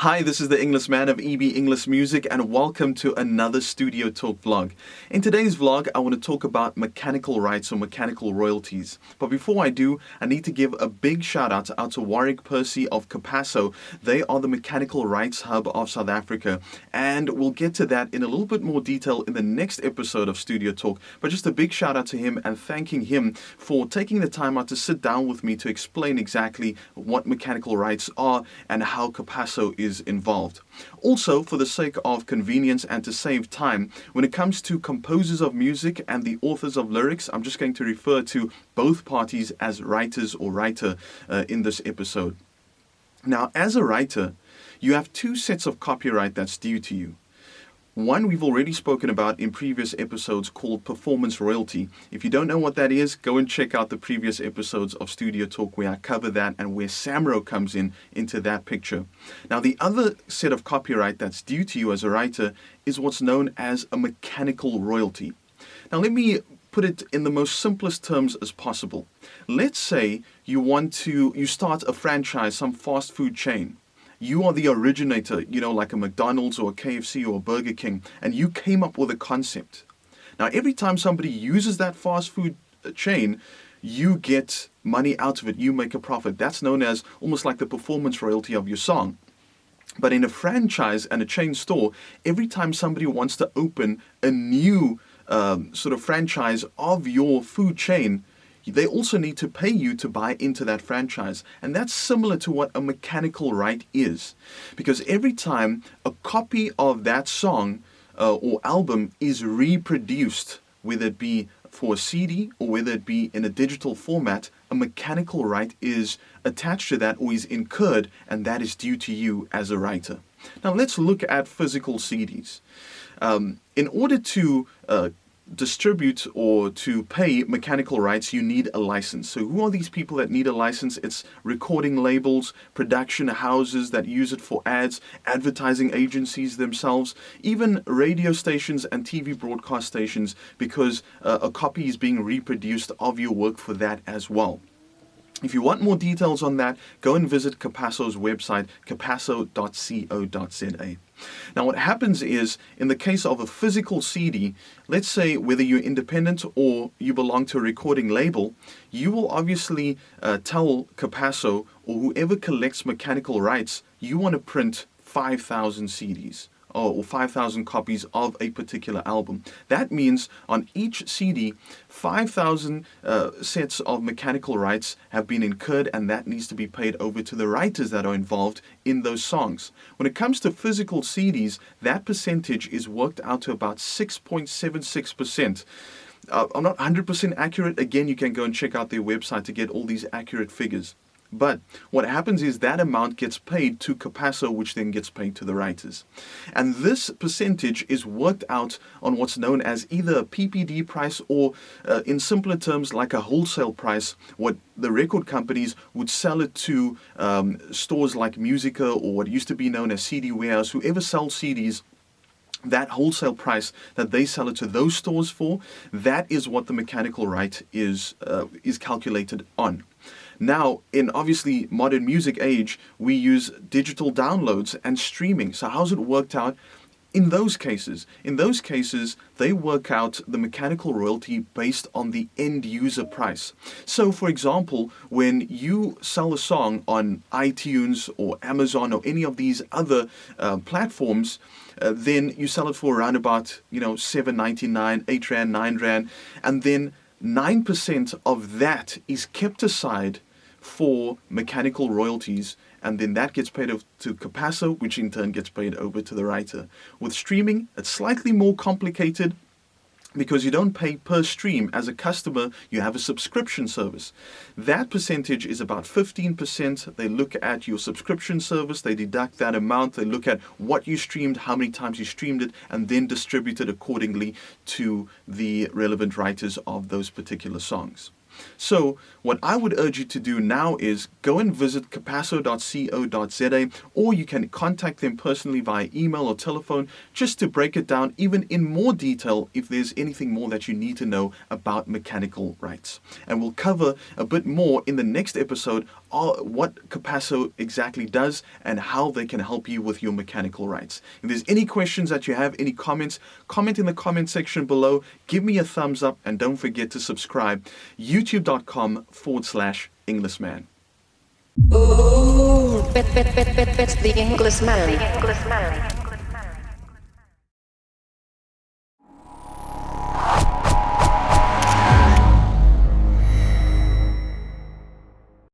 Hi, this is the Inglis man of EB Inglis Music, and welcome to another Studio Talk vlog. In today's vlog, I want to talk about mechanical rights or mechanical royalties. But before I do, I need to give a big shout out to Warrick Percy of Capasso. They are the mechanical rights hub of South Africa, and we'll get to that in a little bit more detail in the next episode of Studio Talk. But just a big shout out to him and thanking him for taking the time out to sit down with me to explain exactly what mechanical rights are and how Capasso is involved. Also, for the sake of convenience and to save time, when it comes to composers of music and the authors of lyrics, I'm just going to refer to both parties as writers or writer in this episode. Now, as a writer, you have two sets of copyright that's due to you. One we've already spoken about in previous episodes called performance royalty. If you don't know what that is, go and check out the previous episodes of Studio Talk where I cover that and where Samro comes into that picture. Now, the other set of copyright that's due to you as a writer is what's known as a mechanical royalty. Now, let me put it in the most simplest terms as possible. Let's say you start a franchise, some fast food chain. You are the originator, like a McDonald's or a KFC or a Burger King, and you came up with a concept. Now, every time somebody uses that fast food chain, you get money out of it. You make a profit. That's known as almost like the performance royalty of your song. But in a franchise and a chain store, every time somebody wants to open a new sort of franchise of your food chain, they also need to pay you to buy into that franchise. And that's similar to what a mechanical right is. Because every time a copy of that song or album is reproduced, whether it be for a CD or whether it be in a digital format, a mechanical right is attached to that or is incurred, and that is due to you as a writer. Now let's look at physical CDs. In order to distribute or to pay mechanical rights, you need a license. So who are these people that need a license? It's recording labels, production houses that use it for ads, advertising agencies themselves, even radio stations and TV broadcast stations, because a copy is being reproduced of your work for that as well. If you want more details on that, go and visit Capasso's website, capasso.co.za. Now, what happens is, in the case of a physical CD, let's say whether you're independent or you belong to a recording label, you will obviously tell Capasso or whoever collects mechanical rights, you want to print 5,000 CDs. Or 5,000 copies of a particular album. That means on each CD, 5,000 sets of mechanical rights have been incurred, and that needs to be paid over to the writers that are involved in those songs. When it comes to physical CDs, that percentage is worked out to about 6.76%. I'm not 100% accurate. Again, you can go and check out their website to get all these accurate figures. But what happens is that amount gets paid to Capasso, which then gets paid to the writers. And this percentage is worked out on what's known as either a PPD price or, in simpler terms, like a wholesale price, what the record companies would sell it to stores like Musica or what used to be known as CD Warehouse, whoever sells CDs. That wholesale price that they sell it to those stores for, that is what the mechanical right is calculated on. Now, in obviously modern music age, we use digital downloads and streaming. So how's it worked out in those cases? In those cases, they work out the mechanical royalty based on the end user price. So, for example, when you sell a song on iTunes or Amazon or any of these other platforms, then you sell it for around about, $7.99, R8, R9, and then 9% of that is kept aside for mechanical royalties, and then that gets paid to Capasso, which in turn gets paid over to the writer. With streaming, it's slightly more complicated because you don't pay per stream. As a customer, you have a subscription service. That percentage is about 15%. They look at your subscription service, they deduct that amount, they look at what you streamed, how many times you streamed it, and then distribute it accordingly to the relevant writers of those particular songs. So what I would urge you to do now is go and visit capasso.co.za, or you can contact them personally via email or telephone just to break it down even in more detail if there's anything more that you need to know about mechanical rights. And we'll cover a bit more in the next episode what Capasso exactly does and how they can help you with your mechanical rights. If there's any questions that you have, any comments, comment in the comment section below. Give me a thumbs up and don't forget to subscribe. youtube.com/Englishman. Ooh, bet the Englishman.